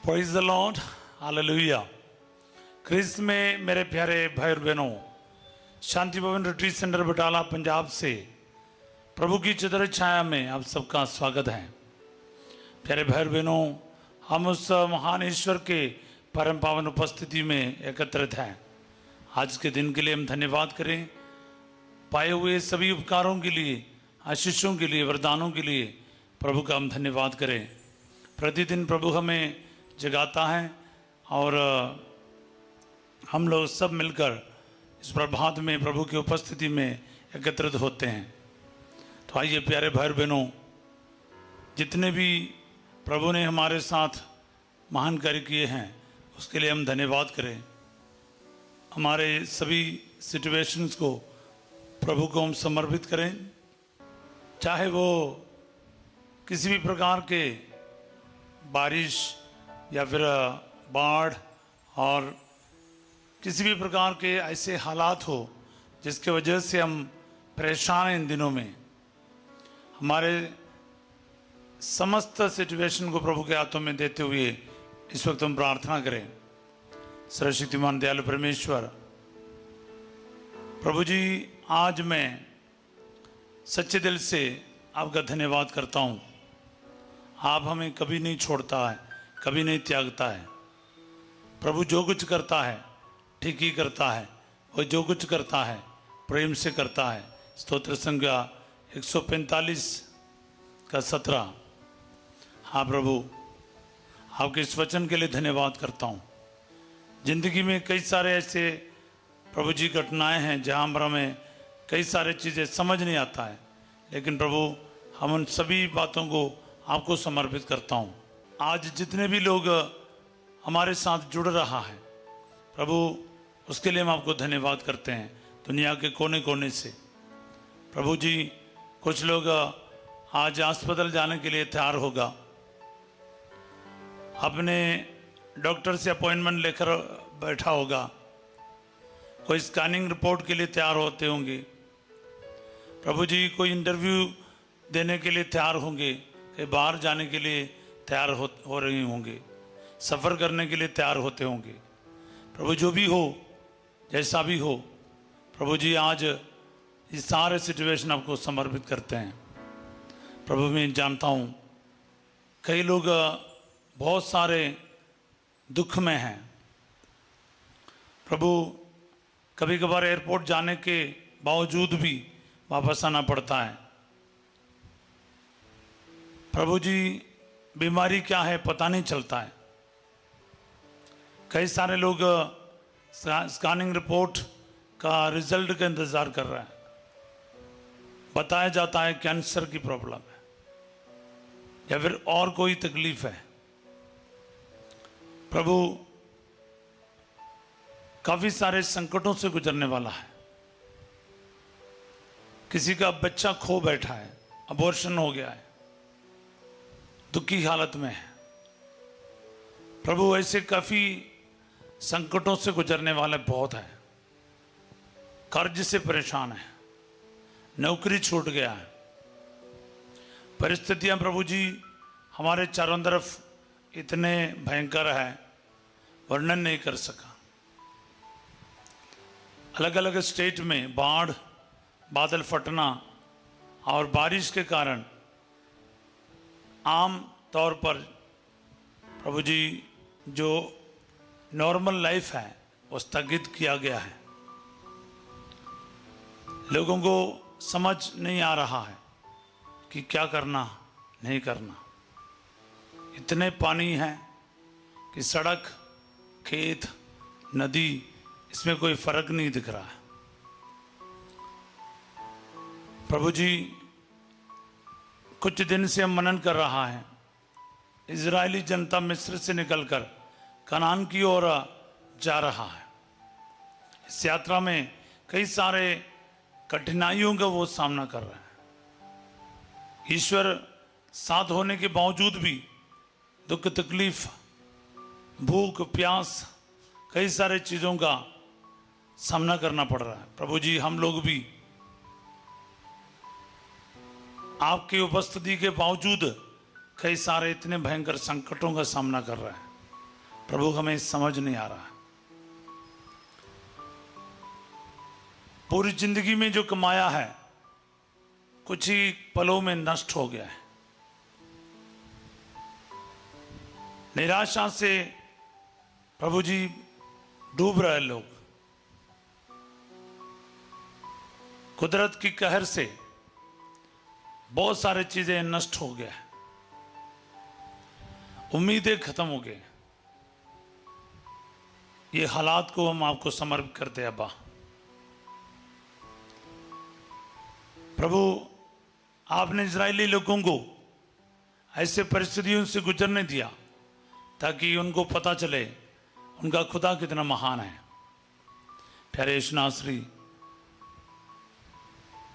Praise the lord, hallelujah. Christ में मेरे प्यारे भाई और बहनों, शांति भवन रिट्रीट सेंटर बटाला पंजाब से प्रभु की चतुर छाया में आप सबका स्वागत है। प्यारे भाई और बहनों, हम उस महान ईश्वर के परम पावन उपस्थिति में एकत्रित हैं। आज के दिन के लिए हम धन्यवाद करें। पाए हुए सभी उपकारों के लिए, आशीषों के लिए, वरदानों के लिए प्रभु का हम धन्यवाद करें। प्रतिदिन प्रभु हमें जगाता है और हम लोग सब मिलकर इस प्रभात में प्रभु की उपस्थिति में एकत्रित होते हैं। तो आइए प्यारे भाई बहनों, जितने भी प्रभु ने हमारे साथ महान कार्य किए हैं उसके लिए हम धन्यवाद करें। हमारे सभी सिचुएशंस को प्रभु को हम समर्पित करें, चाहे वो किसी भी प्रकार के बारिश या फिर बाढ़ और किसी भी प्रकार के ऐसे हालात हो जिसके वजह से हम परेशान हैं। इन दिनों में हमारे समस्त सिचुएशन को प्रभु के हाथों में देते हुए इस वक्त हम प्रार्थना करें। सर्वशक्तिमान दयालु परमेश्वर, प्रभु जी, आज मैं सच्चे दिल से आपका धन्यवाद करता हूँ। आप हमें कभी नहीं छोड़ता है, कभी नहीं त्यागता है। प्रभु जो कुछ करता है ठीक ही करता है, और जो कुछ करता है प्रेम से करता है। स्तोत्र संख्या 145 का 17। हाँ प्रभु, आपके इस वचन के लिए धन्यवाद करता हूँ। जिंदगी में कई सारे ऐसे प्रभु जी घटनाएं हैं जहाँ पर हमें कई सारे चीज़ें समझ नहीं आता है, लेकिन प्रभु हम उन सभी बातों को आपको समर्पित करता हूँ। आज जितने भी लोग हमारे साथ जुड़ रहा है प्रभु, उसके लिए हम आपको धन्यवाद करते हैं। दुनिया के कोने कोने से प्रभु जी, कुछ लोग आज अस्पताल जाने के लिए तैयार होगा, अपने डॉक्टर से अपॉइंटमेंट लेकर बैठा होगा, कोई स्कैनिंग रिपोर्ट के लिए तैयार होते होंगे प्रभु जी, कोई इंटरव्यू देने के लिए तैयार होंगे, कहीं बाहर जाने के लिए तैयार हो रही होंगे, सफ़र करने के लिए तैयार होते होंगे। प्रभु जो भी हो, जैसा भी हो प्रभु जी, आज ये सारे सिचुएशन आपको समर्पित करते हैं। प्रभु मैं जानता हूँ कई लोग बहुत सारे दुख में हैं प्रभु। कभी कभार एयरपोर्ट जाने के बावजूद भी वापस आना पड़ता है। प्रभु जी, बीमारी क्या है पता नहीं चलता है। कई सारे लोग स्कैनिंग रिपोर्ट का रिजल्ट का इंतज़ार कर रहे हैं। बताया जाता है कैंसर की प्रॉब्लम है या फिर और कोई तकलीफ है। प्रभु काफ़ी सारे संकटों से गुजरने वाला है। किसी का बच्चा खो बैठा है, अबॉर्शन हो गया है, दुख की हालत में है। प्रभु ऐसे काफ़ी संकटों से गुजरने वाले बहुत हैं। कर्ज से परेशान है, नौकरी छूट गया है। परिस्थितियां प्रभु जी हमारे चारों तरफ इतने भयंकर है, वर्णन नहीं कर सका। अलग अलग स्टेट में बाढ़, बादल फटना और बारिश के कारण आम तौर पर प्रभु जी जो नॉर्मल लाइफ है वो स्थगित किया गया है। लोगों को समझ नहीं आ रहा है कि क्या करना नहीं करना। इतने पानी है कि सड़क, खेत, नदी, इसमें कोई फर्क नहीं दिख रहा है। प्रभु जी, कुछ दिन से हम मनन कर रहा है, इजरायली जनता मिस्र से निकलकर कनान की ओर जा रहा है। इस यात्रा में कई सारे कठिनाइयों का वो सामना कर रहा है। ईश्वर साथ होने के बावजूद भी दुख, तकलीफ, भूख, प्यास, कई सारे चीज़ों का सामना करना पड़ रहा है। प्रभु जी, हम लोग भी आपकी उपस्थिति के बावजूद कई सारे इतने भयंकर संकटों का सामना कर रहे हैं। प्रभु हमें समझ नहीं आ रहा है। पूरी जिंदगी में जो कमाया है कुछ ही पलों में नष्ट हो गया है। निराशा से प्रभु जी डूब रहे लोग, कुदरत की कहर से बहुत सारी चीजें नष्ट हो गया, उम्मीदें खत्म हो गई। ये हालात को हम आपको समर्पित करते हैं अब्बा। प्रभु, आपने इजरायली लोगों को ऐसे परिस्थितियों से गुजरने दिया ताकि उनको पता चले उनका खुदा कितना महान है। प्यारे यीशु नासरी,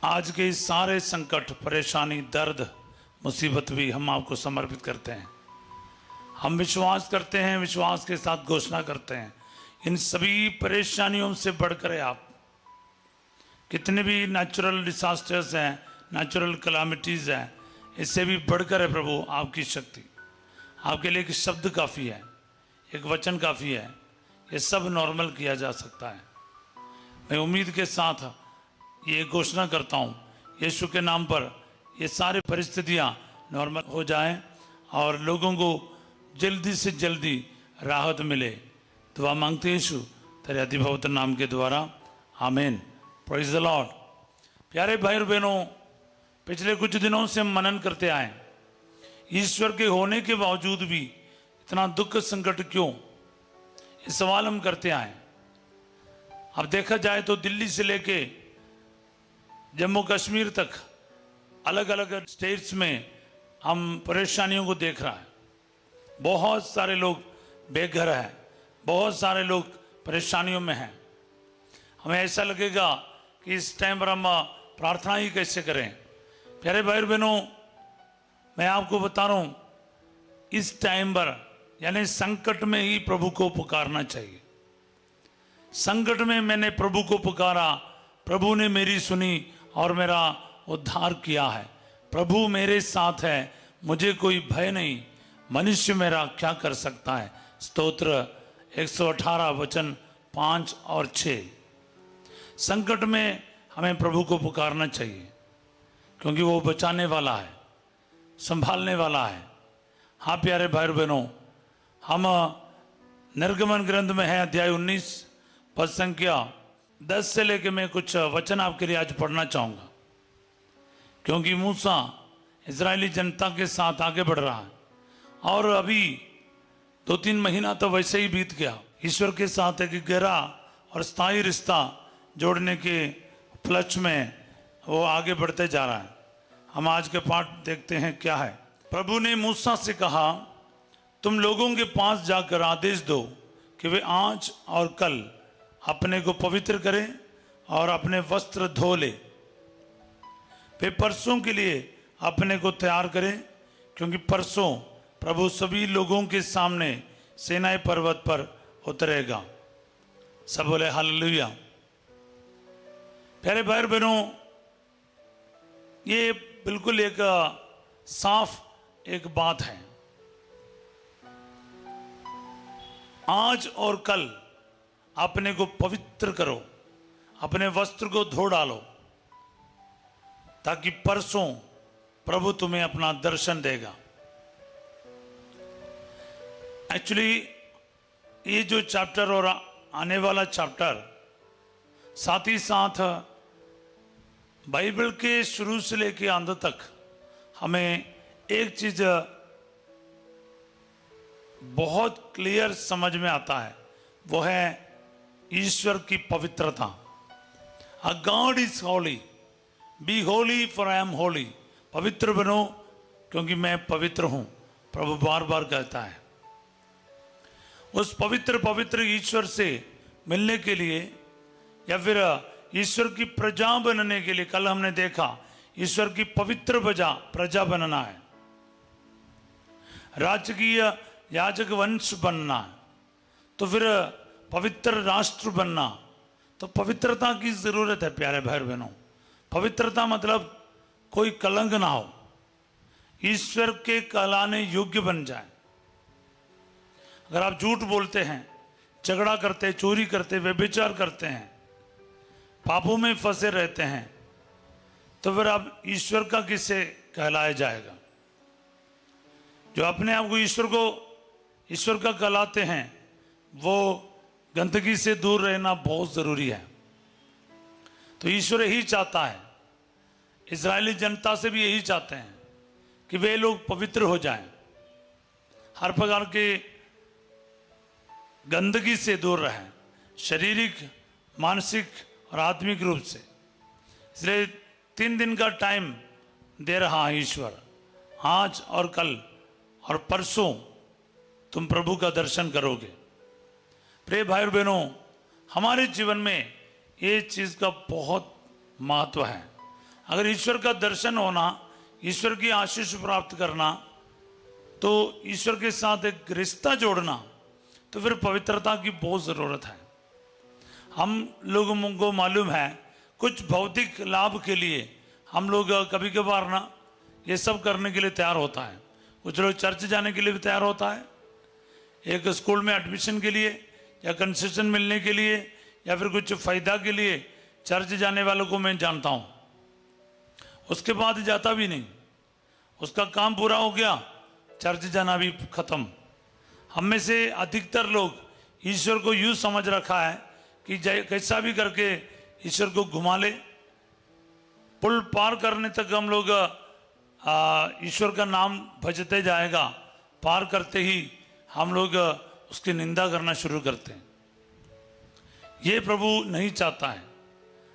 आज के इस सारे संकट, परेशानी, दर्द, मुसीबत भी हम आपको समर्पित करते हैं। हम विश्वास करते हैं, विश्वास के साथ घोषणा करते हैं, इन सभी परेशानियों से बढ़कर है आप। कितने भी नेचुरल डिसास्टर्स हैं, नेचुरल कैलामिटीज़ हैं, इससे भी बढ़कर है प्रभु आपकी शक्ति। आपके लिए एक शब्द काफ़ी है, एक वचन काफ़ी है, ये सब नॉर्मल किया जा सकता है। मैं उम्मीद के साथ ये घोषणा करता हूँ, यीशु के नाम पर ये सारी परिस्थितियाँ नॉर्मल हो जाएं और लोगों को जल्दी से जल्दी राहत मिले। दुआ मांगते यीशु तेरे अति पवित्र नाम के द्वारा, आमीन। Praise the Lord. प्यारे भाई और बहनों, पिछले कुछ दिनों से हम मनन करते आए, ईश्वर के होने के बावजूद भी इतना दुख संकट क्यों, ये सवाल हम करते आए। अब देखा जाए तो दिल्ली से लेके जम्मू कश्मीर तक अलग अलग स्टेट्स में हम परेशानियों को देख रहा है। बहुत सारे लोग बेघर हैं, बहुत सारे लोग परेशानियों में हैं। हमें ऐसा लगेगा कि इस टाइम पर हम प्रार्थना ही कैसे करें। प्यारे भाई बहनों, मैं आपको बता रहा हूँ, इस टाइम पर यानी संकट में ही प्रभु को पुकारना चाहिए। संकट में मैंने प्रभु को पुकारा, प्रभु ने मेरी सुनी और मेरा उद्धार किया है। प्रभु मेरे साथ है, मुझे कोई भय नहीं, मनुष्य मेरा क्या कर सकता है। स्तोत्र 118 वचन 5 और 6। संकट में हमें प्रभु को पुकारना चाहिए क्योंकि वो बचाने वाला है, संभालने वाला है। हाँ प्यारे भाई बहनों, हम निर्गमन ग्रंथ में है अध्याय 19 पद संख्या 10 से लेके मैं कुछ वचन आपके लिए आज पढ़ना चाहूँगा, क्योंकि मूसा इजरायली जनता के साथ आगे बढ़ रहा है और अभी 2-3 महीना तो वैसे ही बीत गया। ईश्वर के साथ एक गहरा और स्थायी रिश्ता जोड़ने के उपलक्ष्य में वो आगे बढ़ते जा रहा है। हम आज के पाठ देखते हैं क्या है। प्रभु ने मूसा से कहा, तुम लोगों के पास जाकर आदेश दो कि वे आज और कल अपने को पवित्र करें और अपने वस्त्र धो ले। वे परसों के लिए अपने को तैयार करें, क्योंकि परसों प्रभु सभी लोगों के सामने सीनाई पर्वत पर उतरेगा। सब बोले हालेलुया। प्यारे भाई बहनों, ये बिल्कुल एक साफ एक बात है। आज और कल अपने को पवित्र करो, अपने वस्त्र को धो डालो, ताकि परसों प्रभु तुम्हें अपना दर्शन देगा। एक्चुअली ये जो चैप्टर और आने वाला चैप्टर साथ ही साथ बाइबल के शुरू से लेके अंत तक हमें एक चीज बहुत क्लियर समझ में आता है, वो है ईश्वर की पवित्रता। Uh God is holy, be holy for I am holy. पवित्र बनो क्योंकि मैं पवित्र हूं, प्रभु बार बार कहता है। उस पवित्र ईश्वर से मिलने के लिए या फिर ईश्वर की प्रजा बनने के लिए, कल हमने देखा ईश्वर की पवित्र प्रजा बनना है, राजकीय याजक वंश बनना है, तो फिर पवित्र राष्ट्र बनना, तो पवित्रता की जरूरत है। प्यारे भाई बहनों, पवित्रता मतलब कोई कलंक ना हो, ईश्वर के कहलाने योग्य बन जाए। अगर आप झूठ बोलते हैं, झगड़ा करते, चोरी करते, व्यभिचार करते हैं, पापों में फंसे रहते हैं, तो फिर आप ईश्वर का किससे कहलाया जाएगा? जो अपने आप को ईश्वर का कहलाते हैं, वो गंदगी से दूर रहना बहुत जरूरी है। तो ईश्वर यही चाहता है, इजरायली जनता से भी यही चाहते हैं कि वे लोग पवित्र हो जाएं, हर प्रकार के गंदगी से दूर रहें, शारीरिक, मानसिक और आत्मिक रूप से। इसलिए 3 दिन का टाइम दे रहा है ईश्वर। आज और कल और परसों तुम प्रभु का दर्शन करोगे। प्रिय भाई और बहनों, हमारे जीवन में ये चीज का बहुत महत्व है। अगर ईश्वर का दर्शन होना, ईश्वर की आशीष प्राप्त करना, तो ईश्वर के साथ एक रिश्ता जोड़ना, तो फिर पवित्रता की बहुत ज़रूरत है। हम लोगों को मालूम है, कुछ भौतिक लाभ के लिए हम लोग कभी कभार ना ये सब करने के लिए तैयार होता है। कुछ लोग चर्च जाने के लिए भी तैयार होता है, एक स्कूल में एडमिशन के लिए या कंसेशन मिलने के लिए या फिर कुछ फ़ायदा के लिए चर्च जाने वालों को मैं जानता हूँ। उसके बाद जाता भी नहीं, उसका काम पूरा हो गया, चर्च जाना भी खत्म। हम में से अधिकतर लोग ईश्वर को यूँ समझ रखा है कि कैसा भी करके ईश्वर को घुमा ले। पुल पार करने तक हम लोग ईश्वर का नाम भजते जाएगा, पार करते ही हम लोग उसकी निंदा करना शुरू करते हैं। ये प्रभु नहीं चाहता है।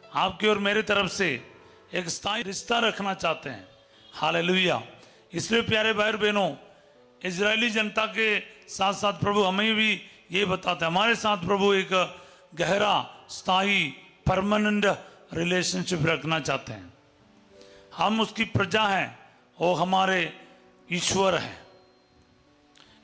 आपकी और मेरे तरफ से एक स्थायी रिश्ता रखना चाहते हैं। हालेलुया। इसलिए प्यारे भाई और बहनों, इजरायली जनता के साथ साथ प्रभु हमें भी ये बताते हैं, हमारे साथ प्रभु एक गहरा, स्थायी, परमानेंट रिलेशनशिप रखना चाहते हैं। हम उसकी प्रजा हैं, वो हमारे ईश्वर हैं।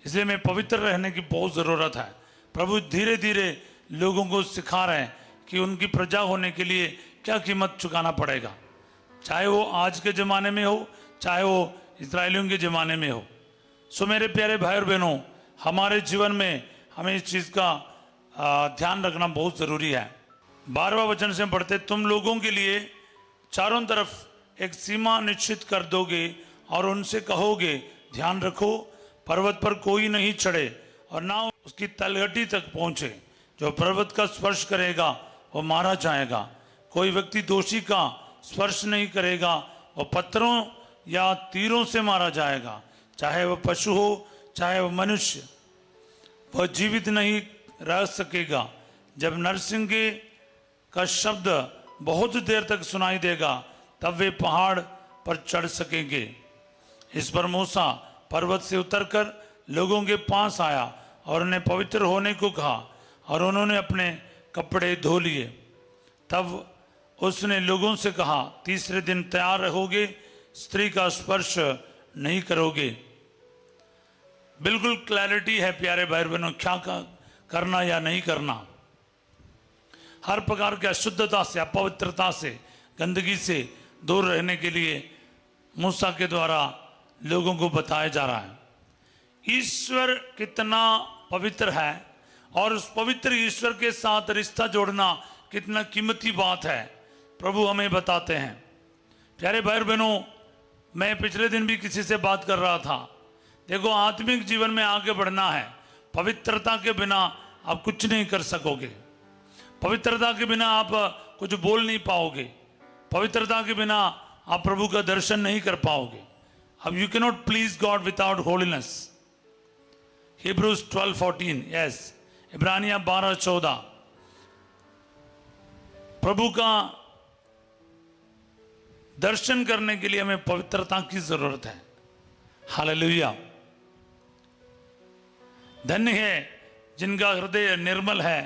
इसलिए में पवित्र रहने की बहुत ज़रूरत है। प्रभु धीरे धीरे लोगों को सिखा रहे हैं कि उनकी प्रजा होने के लिए क्या कीमत चुकाना पड़ेगा, चाहे वो आज के ज़माने में हो, चाहे वो इस्राएलियों के ज़माने में हो। सो मेरे प्यारे भाई और बहनों, हमारे जीवन में हमें इस चीज़ का ध्यान रखना बहुत ज़रूरी है। 12वां वचन से पढ़ते, तुम लोगों के लिए चारों तरफ एक सीमा निश्चित कर दोगे और उनसे कहोगे, ध्यान रखो पर्वत पर कोई नहीं चढ़े और ना उसकी तलहटी तक पहुँचे। जो पर्वत का स्पर्श करेगा वो मारा जाएगा। कोई व्यक्ति दोषी का स्पर्श नहीं करेगा, वो पत्थरों या तीरों से मारा जाएगा। चाहे वह पशु हो चाहे वह मनुष्य, वह जीवित नहीं रह सकेगा। जब नरसिंगे का शब्द बहुत देर तक सुनाई देगा, तब वे पहाड़ पर चढ़ सकेंगे। इस पर मूसा पर्वत से उतरकर लोगों के पास आया और उन्हें पवित्र होने को कहा और उन्होंने अपने कपड़े धो लिए। तब उसने लोगों से कहा, तीसरे दिन तैयार रहोगे, स्त्री का स्पर्श नहीं करोगे। बिल्कुल क्लैरिटी है प्यारे भाई बहनों, क्या करना या नहीं करना। हर प्रकार की अशुद्धता से, अपवित्रता से, गंदगी से दूर रहने के लिए मूसा के द्वारा लोगों को बताया जा रहा है। ईश्वर कितना पवित्र है और उस पवित्र ईश्वर के साथ रिश्ता जोड़ना कितना कीमती बात है, प्रभु हमें बताते हैं। प्यारे भाई बहनों, मैं पिछले दिन भी किसी से बात कर रहा था। देखो, आत्मिक जीवन में आगे बढ़ना है, पवित्रता के बिना आप कुछ नहीं कर सकोगे। पवित्रता के बिना आप कुछ बोल नहीं पाओगे। पवित्रता के बिना आप प्रभु का दर्शन नहीं कर पाओगे। अब you can not please God without holiness. Hebrews 12:14, yes, इब्रानिया 12:14। प्रभु का दर्शन करने के लिए हमें पवित्रता की जरूरत है। हालेलुया। धन्य है जिनका हृदय निर्मल है,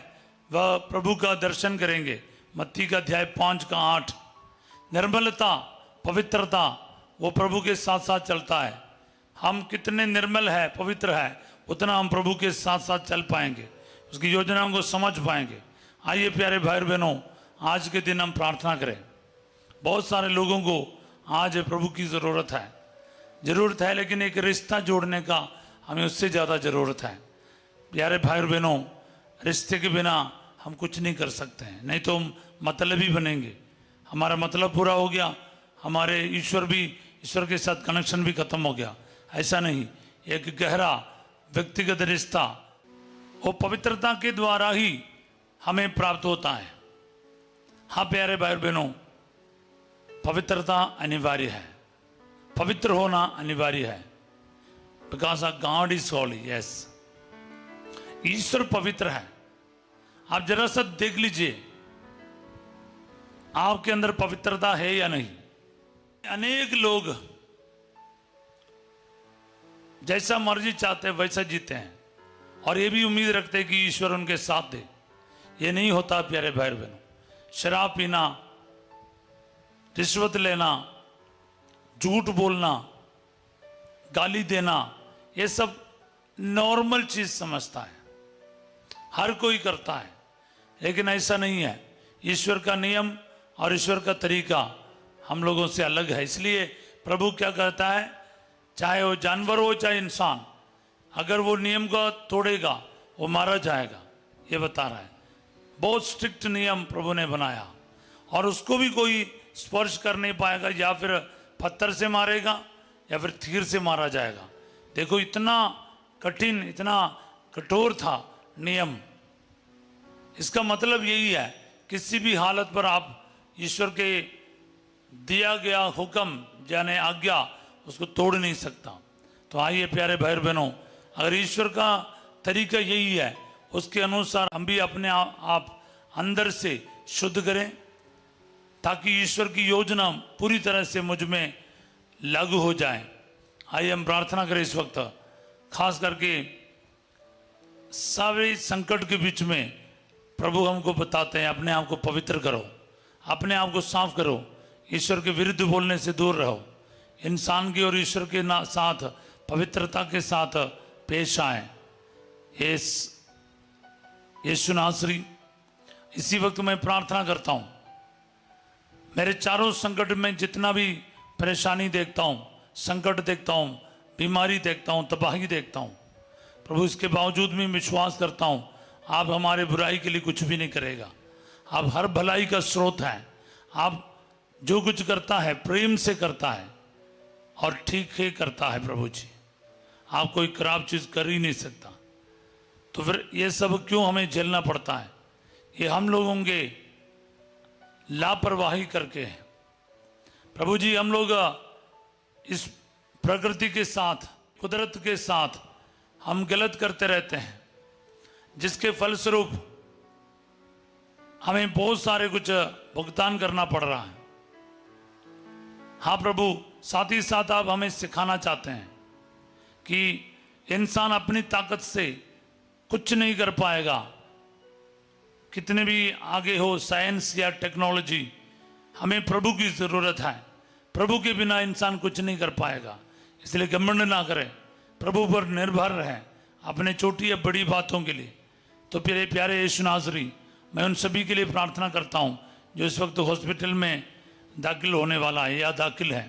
वह प्रभु का दर्शन करेंगे। मत्ती का अध्याय 5:8। निर्मलता, पवित्रता, वो प्रभु के साथ साथ चलता है। हम कितने निर्मल है, पवित्र है, उतना हम प्रभु के साथ साथ चल पाएंगे, उसकी योजनाओं को समझ पाएंगे। आइए प्यारे भाई बहनों, आज के दिन हम प्रार्थना करें। बहुत सारे लोगों को आज प्रभु की ज़रूरत है, लेकिन एक रिश्ता जोड़ने का हमें उससे ज़्यादा ज़रूरत है। प्यारे भाई और बहनों, रिश्ते के बिना हम कुछ नहीं कर सकते हैं, नहीं तो हम मतलबी बनेंगे। हमारा मतलब पूरा हो गया, हमारे ईश्वर के साथ कनेक्शन भी खत्म हो गया। ऐसा नहीं, एक गहरा व्यक्तिगत रिश्ता वो पवित्रता के द्वारा ही हमें प्राप्त होता है। हाँ प्यारे भाई और बहनों, पवित्रता अनिवार्य है, पवित्र होना अनिवार्य है। Because God is holy. Yes, ईश्वर पवित्र है। आप जरा सा देख लीजिए आपके अंदर पवित्रता है या नहीं। अनेक लोग जैसा मर्जी चाहते हैं वैसा जीते हैं और ये भी उम्मीद रखते हैं कि ईश्वर उनके साथ दे। ये नहीं होता प्यारे भाई बहनों। शराब पीना, रिश्वत लेना, झूठ बोलना, गाली देना, ये सब नॉर्मल चीज समझता है, हर कोई करता है, लेकिन ऐसा नहीं है। ईश्वर का नियम और ईश्वर का तरीका हम लोगों से अलग है। इसलिए प्रभु क्या कहता है, चाहे वो जानवर हो चाहे इंसान, अगर वो नियम को तोड़ेगा वो मारा जाएगा, ये बता रहा है। बहुत स्ट्रिक्ट नियम प्रभु ने बनाया और उसको भी कोई स्पर्श कर नहीं पाएगा, या फिर पत्थर से मारेगा या फिर तीर से मारा जाएगा। देखो इतना कठिन, इतना कठोर था नियम। इसका मतलब यही है, किसी भी हालत पर आप ईश्वर के दिया गया हुक्म यानी आज्ञा उसको तोड़ नहीं सकता। तो आइए प्यारे भाई बहनों, अगर ईश्वर का तरीका यही है, उसके अनुसार हम भी अपने आप अंदर से शुद्ध करें, ताकि ईश्वर की योजना पूरी तरह से मुझ में लागू हो जाए। आइए हम प्रार्थना करें इस वक्त, खास करके सारे संकट के बीच में प्रभु हमको बताते हैं, अपने आप को पवित्र करो, अपने आप को साफ करो, ईश्वर के विरुद्ध बोलने से दूर रहो, इंसान की और ईश्वर के साथ पवित्रता के साथ पेश आए। यीशु नासरी, इसी वक्त मैं प्रार्थना करता हूँ, मेरे चारों संकट में जितना भी परेशानी देखता हूँ, संकट देखता हूँ, बीमारी देखता हूँ, तबाही देखता हूँ, प्रभु इसके बावजूद भी विश्वास करता हूँ आप हमारे बुराई के लिए कुछ भी नहीं करेगा। आप हर भलाई का स्रोत हैं। आप जो कुछ करता है प्रेम से करता है और ठीक ही करता है। प्रभु जी, आप कोई खराब चीज कर ही नहीं सकता, तो फिर ये सब क्यों हमें झेलना पड़ता है? ये हम लोगों के लापरवाही करके है। प्रभु जी, हम लोग इस प्रकृति के साथ, कुदरत के साथ हम गलत करते रहते हैं, जिसके फलस्वरूप हमें बहुत सारे कुछ भुगतान करना पड़ रहा है। हाँ प्रभु, साथ ही साथ आप हमें सिखाना चाहते हैं कि इंसान अपनी ताकत से कुछ नहीं कर पाएगा। कितने भी आगे हो साइंस या टेक्नोलॉजी, हमें प्रभु की जरूरत है। प्रभु के बिना इंसान कुछ नहीं कर पाएगा। इसलिए घमंड ना करें, प्रभु पर निर्भर रहें अपने छोटी या बड़ी बातों के लिए। तो प्यारे प्यारे यीशु नासरी, मैं उन सभी के लिए प्रार्थना करता हूँ जो इस वक्त हॉस्पिटल में दाखिल होने वाला है या दाखिल है,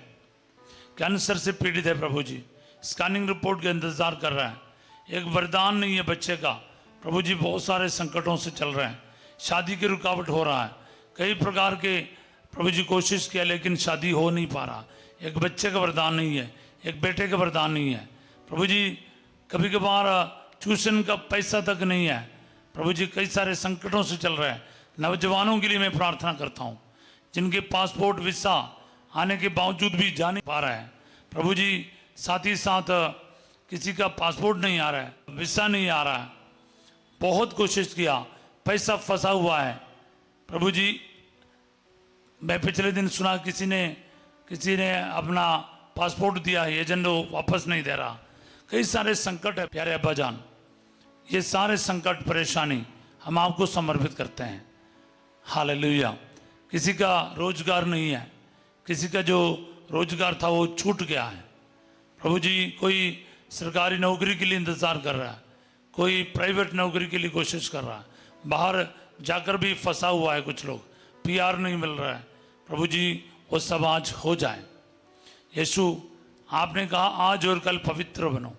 कैंसर से पीड़ित है। प्रभु जी, स्कैनिंग रिपोर्ट का इंतजार कर रहा है, एक वरदान नहीं है बच्चे का। प्रभु जी, बहुत सारे संकटों से चल रहे हैं, शादी की रुकावट हो रहा है, कई प्रकार के प्रभु जी कोशिश किया लेकिन शादी हो नहीं पा रहा। एक बच्चे का वरदान नहीं है, एक बेटे का वरदान नहीं है। प्रभु जी, कभी कभार ट्यूशन का पैसा तक नहीं है। प्रभु जी, कई सारे संकटों से चल रहे हैं। नौजवानों के लिए मैं प्रार्थना करता हूँ जिनके पासपोर्ट वीसा आने के बावजूद भी जा नहीं पा रहा है। प्रभु जी, साथ ही साथ किसी का पासपोर्ट नहीं आ रहा है, वीसा नहीं आ रहा है, बहुत कोशिश किया, पैसा फंसा हुआ है। प्रभु जी, मैं पिछले दिन सुना किसी ने अपना पासपोर्ट दिया है, एजेंट वापस नहीं दे रहा। कई सारे संकट है प्यारे अब्बा जान, ये सारे संकट परेशानी हम आपको समर्पित करते हैं। हालेलुया। किसी का रोजगार नहीं है, किसी का जो रोजगार था वो छूट गया है। प्रभु जी, कोई सरकारी नौकरी के लिए इंतजार कर रहा है, कोई प्राइवेट नौकरी के लिए कोशिश कर रहा है, बाहर जाकर भी फंसा हुआ है, कुछ लोग पीआर नहीं मिल रहा है। प्रभु जी, वो सब आज हो जाए। यीशु, आपने कहा आज और कल पवित्र बनो।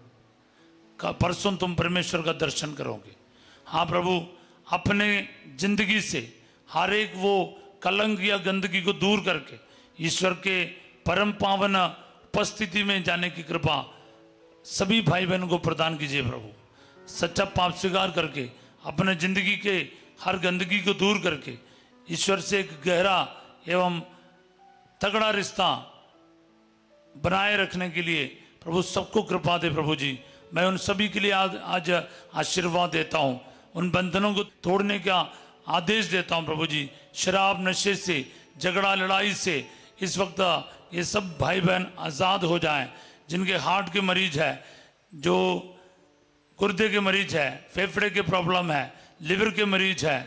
परसों तुम परमेश्वर का दर्शन करोगे। हाँ प्रभु, अपने जिंदगी से हर एक वो कलंक या गंदगी को दूर करके ईश्वर के परम पावन उपस्थिति में जाने की कृपा सभी भाई बहनों को प्रदान कीजिए प्रभु। सच्चा पाप स्वीकार करके अपने जिंदगी के हर गंदगी को दूर करके ईश्वर से एक गहरा एवं तगड़ा रिश्ता बनाए रखने के लिए प्रभु सबको कृपा दे प्रभु जी। मैं उन सभी के लिए आज आशीर्वाद देता हूँ, उन बंधनों को तोड़ने का आदेश देता हूँ प्रभु जी। शराब, नशे से, झगड़ा, लड़ाई से इस वक्त ये सब भाई बहन आज़ाद हो जाएं। जिनके हार्ट के मरीज है, जो गुर्दे के मरीज है, फेफड़े के प्रॉब्लम है, लिवर के मरीज है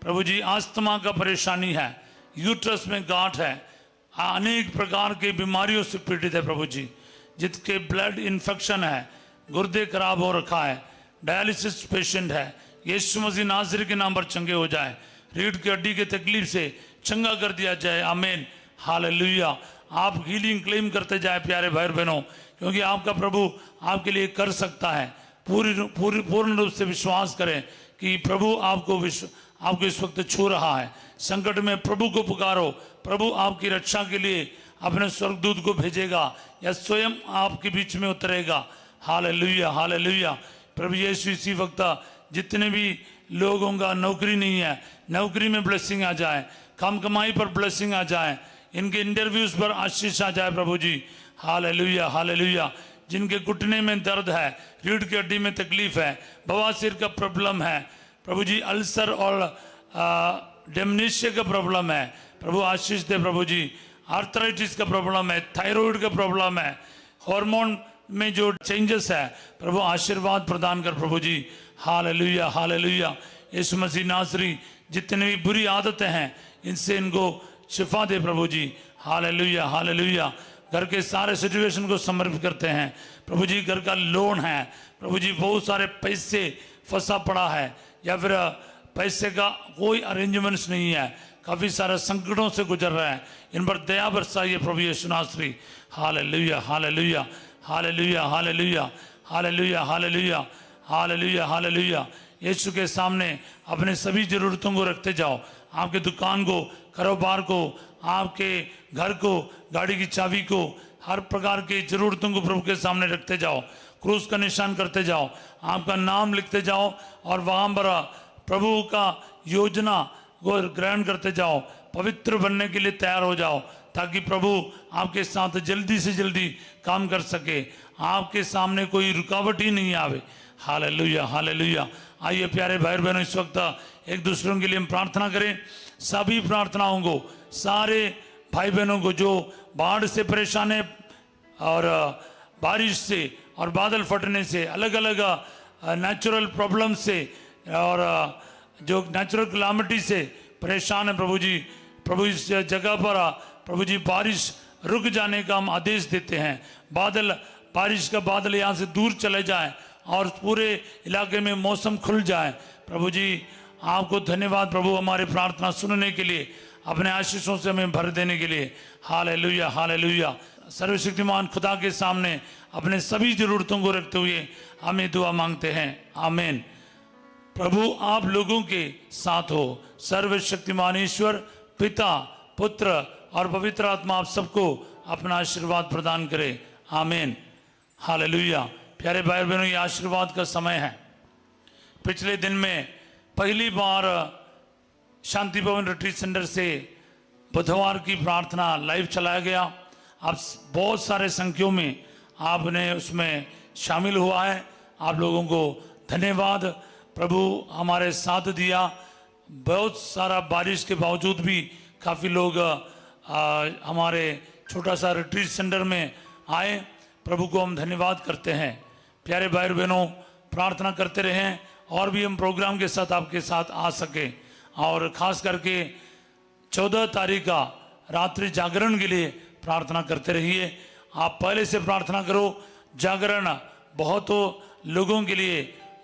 प्रभु जी, आस्थमा का परेशानी है, यूट्रस में गांठ है, अनेक प्रकार के बीमारियों से पीड़ित है प्रभु जी। जिसके ब्लड इन्फेक्शन है, गुर्दे खराब हो रखा है, डायलिसिस पेशेंट है, यीशु मसीह नाज़री के नाम पर चंगे हो जाए। रीढ़ की हड्डी के तकलीफ से चंगा कर दिया जाए। आमीन, हालेलुया। आप हीलिंग क्लेम करते जाए प्यारे भाई बहनों, क्योंकि आपका प्रभु आपके लिए कर सकता है। पूर्ण रूप से विश्वास करें कि प्रभु आपको इस वक्त छू रहा है। संकट में प्रभु को पुकारो, प्रभु आपकी रक्षा के लिए अपने स्वर्गदूत को भेजेगा या स्वयं आपके बीच में उतरेगा। Hallelujah, hallelujah. प्रभु यीशु इसी वक्त जितने भी लोगों का नौकरी नहीं है, नौकरी में ब्लेसिंग आ जाए, कम कमाई पर ब्लेसिंग आ जाए, इनके इंटरव्यूज पर आशीष आ जाए प्रभु जी। Hallelujah, hallelujah. जिनके घुटने में दर्द है, रीढ़ की हड्डी में तकलीफ है, बवासीर का प्रॉब्लम है प्रभु जी, अल्सर और डेमनीशिया का प्रॉब्लम है प्रभु आशीष दे प्रभु जी। आर्थराइटिस का प्रॉब्लम है, थायराइड का प्रॉब्लम है, हार्मोन में जो चेंजेस है प्रभु आशीर्वाद प्रदान कर प्रभु जी। Hallelujah, hallelujah. यीशु मसीह नासरी जितने भी बुरी आदतें हैं इनसे इनको शिफा दे प्रभु जी। Hallelujah, hallelujah. घर के सारे सिचुएशन को समर्पित करते हैं प्रभु जी। घर का लोन है प्रभु जी, बहुत सारे पैसे फंसा पड़ा है या फिर पैसे का कोई अरेंजमेंट्स नहीं है, काफ़ी सारे संकटों से गुजर रहे हैं, इन पर दया बरसाइए प्रभु यीशु नासरी। Hallelujah, hallelujah, hallelujah, hallelujah, hallelujah, hallelujah, hallelujah, hallelujah. यीशु के सामने अपने सभी ज़रूरतों को रखते जाओ। आपके दुकान को, कारोबार को, आपके घर को, गाड़ी की चाबी को, हर प्रकार की ज़रूरतों को प्रभु के सामने रखते जाओ। क्रूस का निशान करते जाओ, आपका नाम लिखते जाओ और वहाँ पर प्रभु का योजना को ग्रहण करते जाओ। पवित्र बनने के लिए तैयार हो जाओ ताकि प्रभु आपके साथ जल्दी से जल्दी काम कर सके, आपके सामने कोई रुकावट ही नहीं आवे। Hallelujah, hallelujah. आइए प्यारे भाई बहनों, इस वक्त एक दूसरों के लिए हम प्रार्थना करें। सभी प्रार्थनाओं को, सारे भाई बहनों को जो बाढ़ से परेशान है और बारिश से और बादल फटने से, अलग अलग नेचुरल प्रॉब्लम से और जो नेचुरल क्लामिटी से परेशान है प्रभु जी, प्रभु इस जगह पर प्रभु जी बारिश रुक जाने का हम आदेश देते हैं। बारिश का बादल यहाँ से दूर चले जाए और पूरे इलाके में मौसम खुल जाए। प्रभु जी आपको धन्यवाद प्रभु, हमारे प्रार्थना सुनने के लिए, अपने आशीषों से हमें भर देने के लिए। Hallelujah, hallelujah. सर्वशक्तिमान खुदा के सामने अपने सभी ज़रूरतों को रखते हुए हमें दुआ मांगते हैं। आमीन। प्रभु आप लोगों के साथ हो। सर्वशक्तिमान ईश्वर पिता, पुत्र और पवित्र आत्मा आप सबको अपना आशीर्वाद प्रदान करे। आमीन, हालेलुया। प्यारे भाई बहनों, ये आशीर्वाद का समय है। पिछले दिन में पहली बार शांति भवन रिट्रीट सेंटर से बुधवार की प्रार्थना लाइव चलाया गया। आप बहुत सारे संख्यों में आपने उसमें शामिल हुआ है। आप लोगों को धन्यवाद। प्रभु हमारे साथ दिया। बहुत सारा बारिश के बावजूद भी काफ़ी लोग हमारे छोटा सा रिट्रीट सेंटर में आए। प्रभु को हम धन्यवाद करते हैं। प्यारे भाई बहनों, प्रार्थना करते रहें और भी हम प्रोग्राम के साथ आपके साथ आ सके। और ख़ास करके 14 तारीख का रात्रि जागरण के लिए प्रार्थना करते रहिए। आप पहले से प्रार्थना करो। जागरण बहुत लोगों के लिए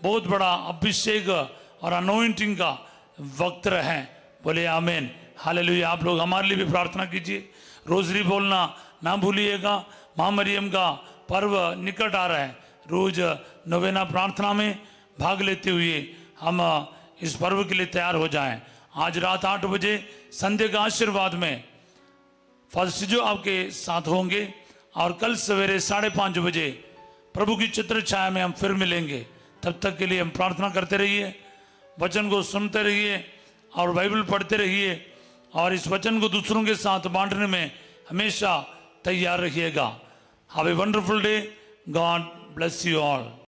बहुत बड़ा अभिषेक और अनोइंटिंग का वक्त रहे। बोले आमीन, हालेलुया। आप लोग हमारे लिए भी प्रार्थना कीजिए। रोजरी बोलना ना भूलिएगा। माँ मरियम का पर्व निकट आ रहा है। रोज नवेना प्रार्थना में भाग लेते हुए हम इस पर्व के लिए तैयार हो जाएं। आज रात 8 बजे संध्या का आशीर्वाद में फादर सिजो आपके साथ होंगे और कल सवेरे 5:30 बजे प्रभु की चित्र छाया में हम फिर मिलेंगे। तब तक के लिए हम प्रार्थना करते रहिए, वचन को सुनते रहिए और बाइबल पढ़ते रहिए और इस वचन को दूसरों के साथ बांटने में हमेशा तैयार रहिएगा। Have a wonderful day. God bless you all.